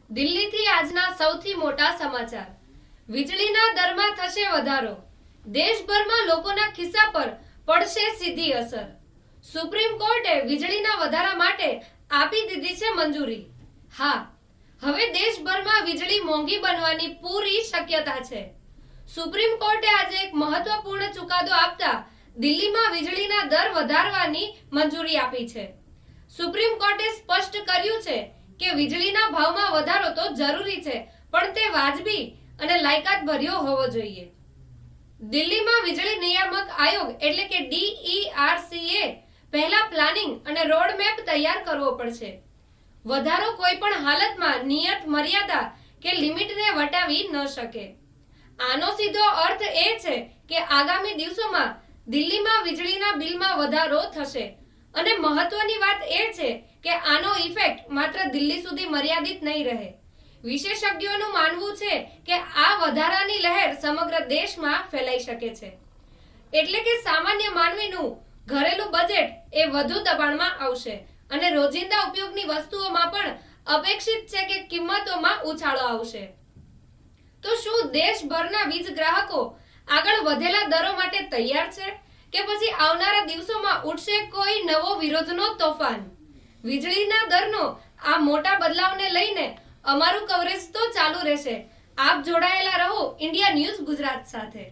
દિલ્હીથી આજના સૌથી મોટા સમાચાર। વીજળીના દરમાં થશે વધારો। દેશભરમાં લોકોના ખિસ્સા પર પડશે સીધી અસર। સુપ્રીમ કોર્ટે વીજળીના વધારા માટે આપી દીધી છે મંજૂરી। હા, હવે દેશભરમાં વીજળી મોંઘી બનવાની પૂરી શક્યતા છે। સુપ્રીમ કોર્ટે આજે એક મહત્વપૂર્ણ ચુકાદો આપતા દિલ્હીમાં વીજળીના દર વધારવાની મંજૂરી આપી છે। સુપ્રીમ કોર્ટે સ્પષ્ટ કર્યું છે કે વીજળીના ભાવમાં વધારો તો જરૂરી છે, પણ તે વાજબી અને લાયકાત ભર્યો હોવો જોઈએ। દિલ્હીમાં વીજળી નિયામક આયોગ એટલે કે DERC પહેલા પ્લાનિંગ અને રોડ મેપ તૈયાર કરવો પડશે। વધારો કોઈ પણ હાલતમાં નિયત મર્યાદા કે લિમિટને વટાવી ન શકે। આનો સીધો અર્થ એ છે કે આગામી દિવસોમાં દિલ્હીમાં વીજળીના બિલમાં વધારો થશે અને મહત્વની વાત એ છે કે આનો ઇફેક્ટ માત્ર દિલ્હી સુધી મર્યાદિત નહીં રહે। વિશેષજ્ઞોનું માનવું છે કે આ વધારાની લહેર સમગ્ર દેશમાં ફેલાઈ શકે છે, એટલે કે સામાન્ય માનવીનું ઘરેલું બજેટ એ વધુ દબાણમાં આવશે અને રોજિંદા ઉપયોગની વસ્તુઓમાં પણ અપેક્ષિત છે કે કિંમતોમાં ઉછાળો આવશે। તો શું દેશભરના વીજ ગ્રાહકો આગળ વધેલા દરો માટે તૈયાર છે કે પછી આવનારા દિવસોમાં ઉઠશે કોઈ નવો વિરોધનો તોફાન? વીજળીના દરનો આ મોટા બદલાવને લઈને અમારું કવરેજ તો ચાલુ રહેશે। આપ જોડાયેલા રહો ઇન્ડિયા ન્યૂઝ ગુજરાત સાથે।